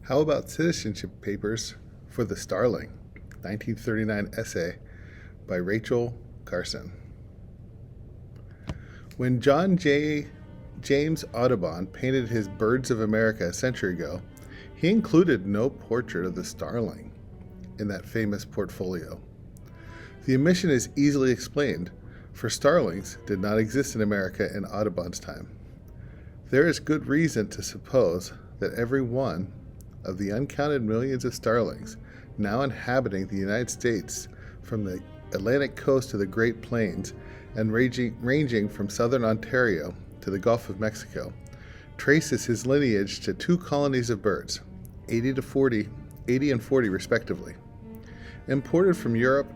How about Citizenship Papers for the Starling? 1939 essay by Rachel Carson. When James Audubon painted his Birds of America a century ago, he included no portrait of the starling in that famous portfolio. The omission is easily explained, for starlings did not exist in America in Audubon's time. There is good reason to suppose that every one of the uncounted millions of starlings now inhabiting the United States from the Atlantic coast to the Great Plains and ranging from southern Ontario to the Gulf of Mexico traces his lineage to two colonies of birds, 80 and 40 respectively, imported from Europe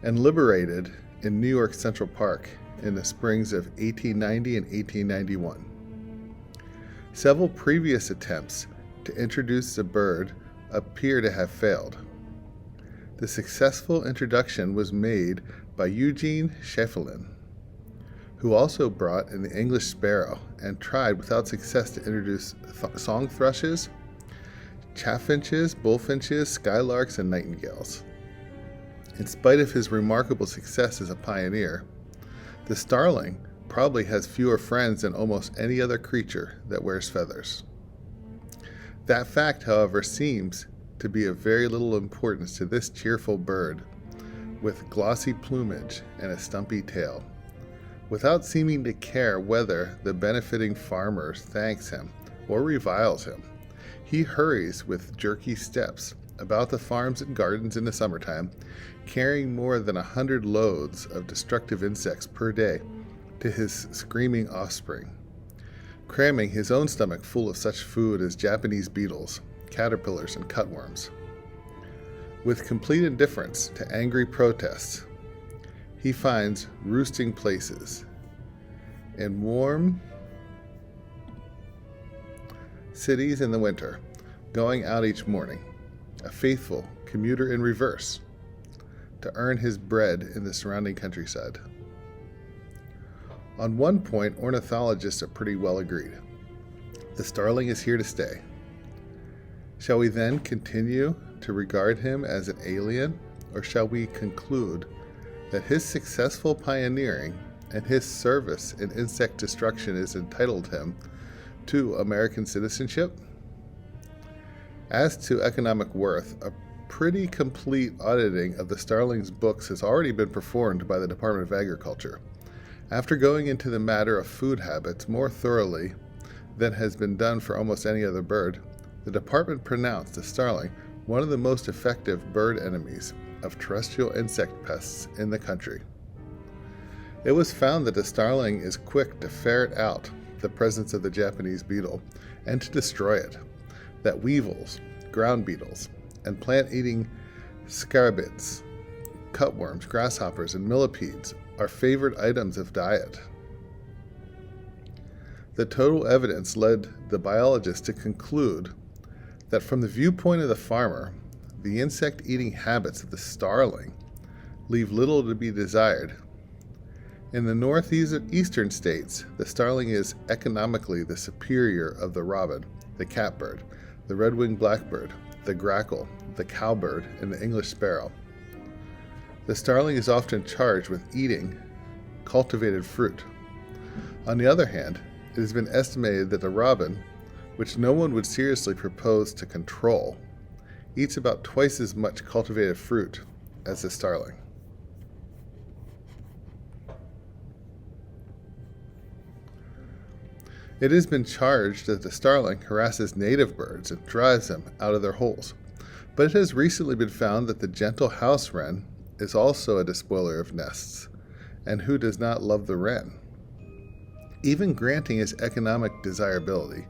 and liberated in New York Central Park in the springs of 1890 and 1891. Several previous attempts to introduce the bird appear to have failed. The successful introduction was made by Eugene Schieffelin, who also brought in the English sparrow and tried without success to introduce song thrushes, chaffinches, bullfinches, skylarks, and nightingales. In spite of his remarkable success as a pioneer, the starling probably has fewer friends than almost any other creature that wears feathers. That fact, however, seems to be of very little importance to this cheerful bird with glossy plumage and a stumpy tail. Without seeming to care whether the benefiting farmer thanks him or reviles him, he hurries with jerky steps about the farms and gardens in the summertime, carrying more than 100 loads of destructive insects per day to his screaming offspring, cramming his own stomach full of such food as Japanese beetles, caterpillars, and cutworms. With complete indifference to angry protests, he finds roosting places in warm cities in the winter, going out each morning, a faithful commuter in reverse, to earn his bread in the surrounding countryside. On one point, ornithologists are pretty well agreed. The starling is here to stay. Shall we then continue to regard him as an alien, or shall we conclude that his successful pioneering and his service in insect destruction has entitled him to American citizenship? As to economic worth, a pretty complete auditing of the starling's books has already been performed by the Department of Agriculture. After going into the matter of food habits more thoroughly than has been done for almost any other bird, the department pronounced the starling one of the most effective bird enemies of terrestrial insect pests in the country. It was found that the starling is quick to ferret out the presence of the Japanese beetle and to destroy it, that weevils, ground beetles, and plant-eating scarabids, cutworms, grasshoppers, and millipedes are favored items of diet. The total evidence led the biologist to conclude that from the viewpoint of the farmer, the insect-eating habits of the starling leave little to be desired. In the northeastern states, the starling is economically the superior of the robin, the catbird, the red-winged blackbird, the grackle, the cowbird, and the English sparrow. The starling is often charged with eating cultivated fruit. On the other hand, it has been estimated that the robin, which no one would seriously propose to control, eats about twice as much cultivated fruit as the starling. It has been charged that the starling harasses native birds and drives them out of their holes, but it has recently been found that the gentle house wren is also a despoiler of nests, and who does not love the wren? Even granting his economic desirability,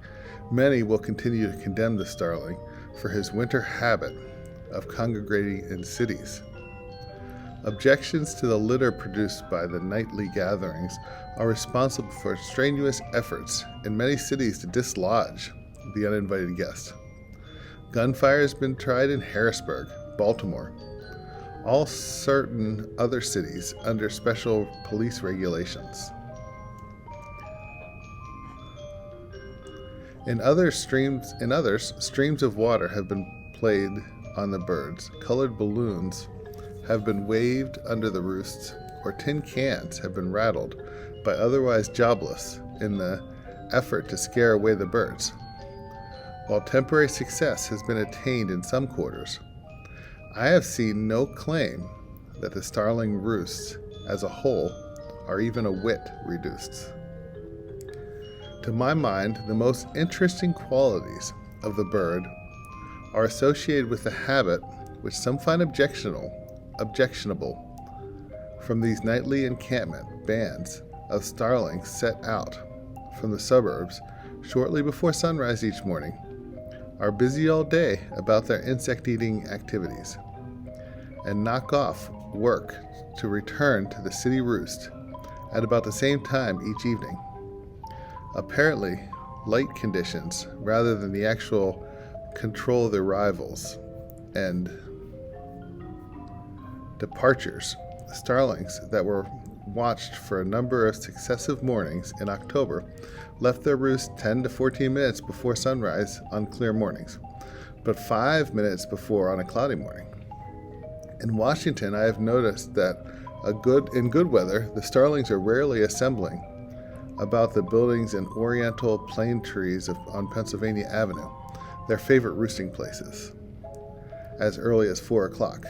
many will continue to condemn the starling for his winter habit of congregating in cities. Objections to the litter produced by the nightly gatherings are responsible for strenuous efforts in many cities to dislodge the uninvited guest. Gunfire has been tried in Harrisburg, Baltimore, all certain other cities under special police regulations. In others, streams of water have been played on the birds, colored balloons have been waved under the roosts, or tin cans have been rattled by otherwise jobless in the effort to scare away the birds. While temporary success has been attained in some quarters, I have seen no claim that the starling roosts as a whole are even a whit reduced. To my mind, the most interesting qualities of the bird are associated with the habit which some find objectionable from these nightly encampment bands of starlings set out from the suburbs shortly before sunrise each morning, are busy all day about their insect-eating activities, and knock off work to return to the city roost at about the same time each evening. Apparently, light conditions, rather than the actual control of their arrivals and departures, starlings that were watched for a number of successive mornings in October left their roost 10 to 14 minutes before sunrise on clear mornings, but 5 minutes before on a cloudy morning. In Washington, I have noticed that in good weather, the starlings are rarely assembling about the buildings and oriental plane trees on Pennsylvania Avenue, their favorite roosting places, as early as 4 o'clock.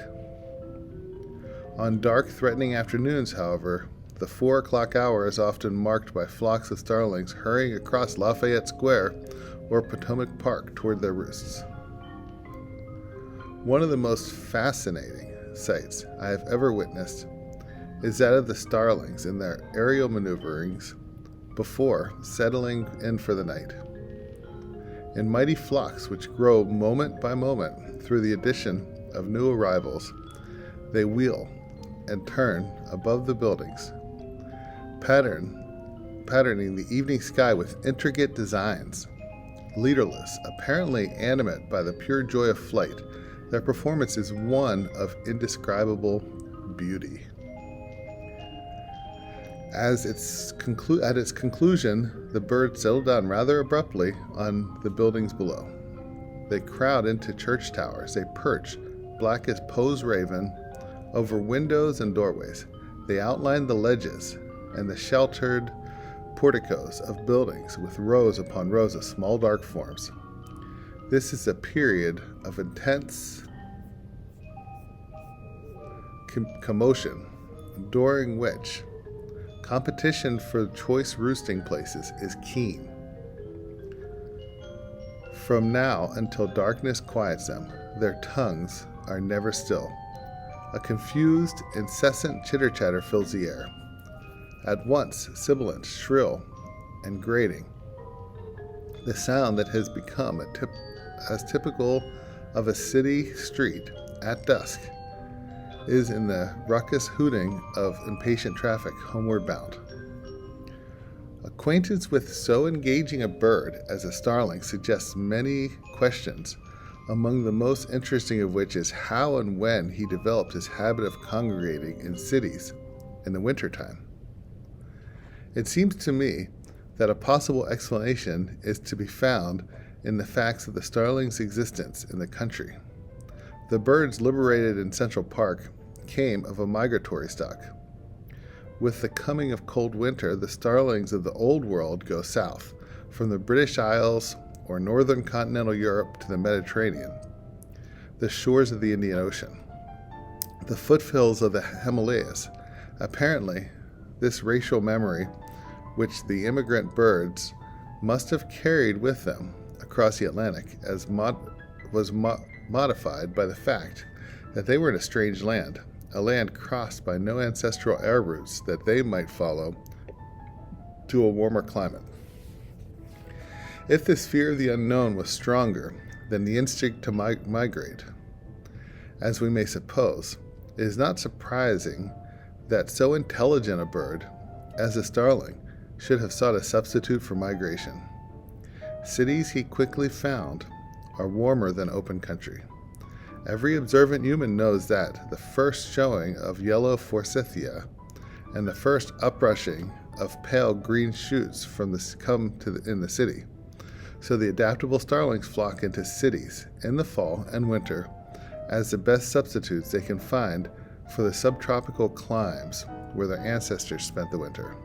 On dark, threatening afternoons, however, the 4 o'clock hour is often marked by flocks of starlings hurrying across Lafayette Square or Potomac Park toward their roosts. One of the most fascinating sights I have ever witnessed is that of the starlings in their aerial maneuverings before settling in for the night. In mighty flocks which grow moment by moment through the addition of new arrivals, they wheel and turn above the buildings, patterning the evening sky with intricate designs. Leaderless, apparently animate by the pure joy of flight, their performance is one of indescribable beauty. At its conclusion, the birds settle down rather abruptly on the buildings below. They crowd into church towers. They perch, black as Poe's raven, over windows and doorways. They outline the ledges and the sheltered porticos of buildings with rows upon rows of small dark forms. This is a period of intense commotion, during which competition for choice roosting places is keen. From now until darkness quiets them, their tongues are never still. A confused, incessant chitter-chatter fills the air, at once sibilant, shrill, and grating. The sound that has become as typical of a city street at dusk is in the raucous hooting of impatient traffic homeward bound. Acquaintance with so engaging a bird as a starling suggests many questions, among the most interesting of which is how and when he developed his habit of congregating in cities in the wintertime. It seems to me that a possible explanation is to be found in the facts of the starling's existence in the country. The birds liberated in Central Park came of a migratory stock. With the coming of cold winter, the starlings of the Old World go south, from the British Isles or northern continental Europe to the Mediterranean, the shores of the Indian Ocean, the foothills of the Himalayas. Apparently, this racial memory, which the immigrant birds must have carried with them across the Atlantic, was modified by the fact that they were in a strange land, a land crossed by no ancestral air routes that they might follow to a warmer climate. If this fear of the unknown was stronger than the instinct to migrate, as we may suppose, it is not surprising that so intelligent a bird as the starling should have sought a substitute for migration. Cities, he quickly found, are warmer than open country. Every observant human knows that the first showing of yellow forsythia and the first uprushing of pale green shoots in the city So the adaptable starlings flock into cities in the fall and winter as the best substitutes they can find for the subtropical climes where their ancestors spent the winter.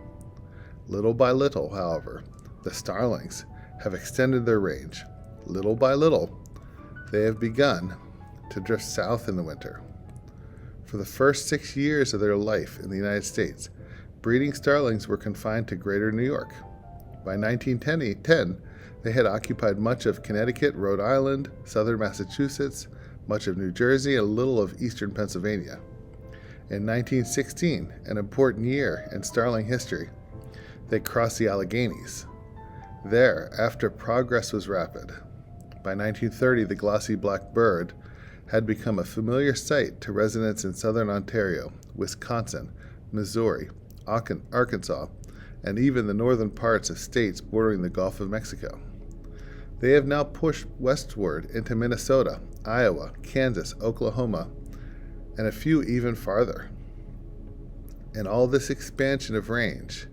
Little by little, however, the starlings have extended their range. Little by little, they have begun to drift south in the winter. For the first 6 years of their life in the United States, breeding starlings were confined to greater New York. By 1910, they had occupied much of Connecticut, Rhode Island, southern Massachusetts, much of New Jersey, and a little of eastern Pennsylvania. In 1916, an important year in starling history, they crossed the Alleghenies. There, after progress was rapid. By 1930, the glossy black bird had become a familiar sight to residents in southern Ontario, Wisconsin, Missouri, Arkansas, and even the northern parts of states bordering the Gulf of Mexico. They have now pushed westward into Minnesota, Iowa, Kansas, Oklahoma, and a few even farther. In all this expansion of range,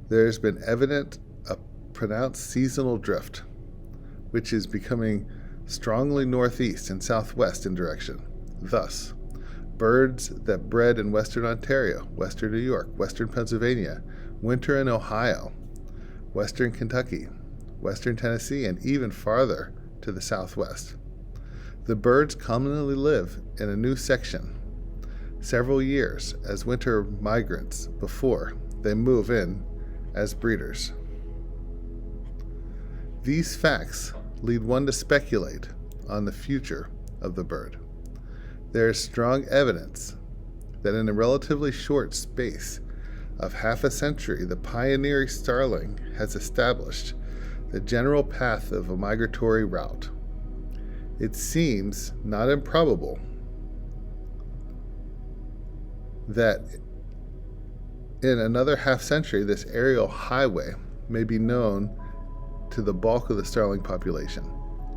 there has been evident a pronounced seasonal drift, which is becoming strongly northeast and southwest in direction. Thus, birds that bred in western Ontario, western New York, western Pennsylvania, winter in Ohio, western Kentucky, western Tennessee, and even farther to the southwest. The birds commonly live in a new section several years as winter migrants before they move in as breeders. These facts lead one to speculate on the future of the bird. There is strong evidence that in a relatively short space of half a century, the pioneering starling has established the general path of a migratory route. It seems not improbable that in another half century, this aerial highway may be known to the bulk of the starling population,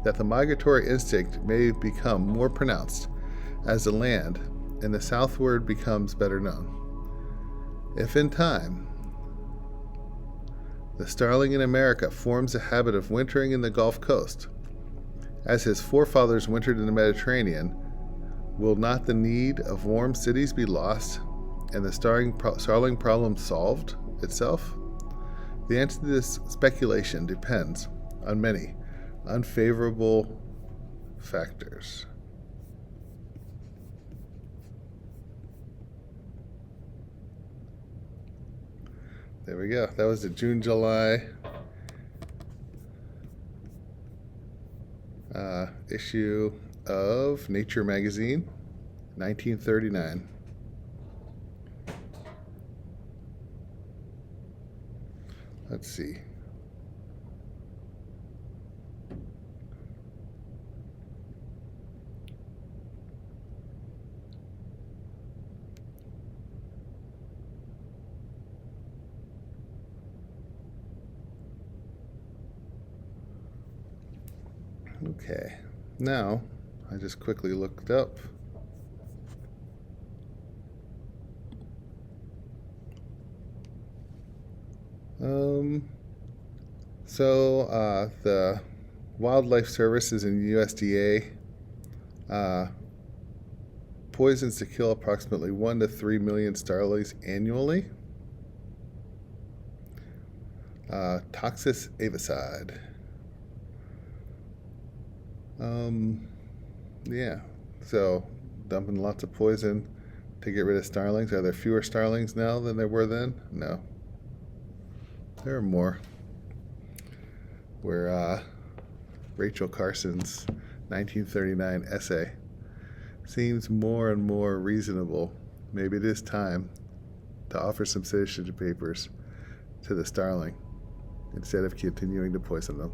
that the migratory instinct may become more pronounced as the land in the southward becomes better known. If in time, the starling in America forms a habit of wintering in the Gulf Coast, as his forefathers wintered in the Mediterranean, will not the need of warm cities be lost and the starling problem solved itself? The answer to this speculation depends on many unfavorable factors. There we go. That was the June-July issue of Nature magazine, 1939. Let's see. Okay, now I just quickly looked up the Wildlife Services and USDA poisons to kill approximately 1 to 3 million starlings annually. Toxis avicide. Yeah, so dumping lots of poison to get rid of starlings. Are there fewer starlings now than there were then? No. There are more. Where Rachel Carson's 1939 essay seems more and more reasonable. Maybe it is time to offer some citizenship papers to the starling instead of continuing to poison them.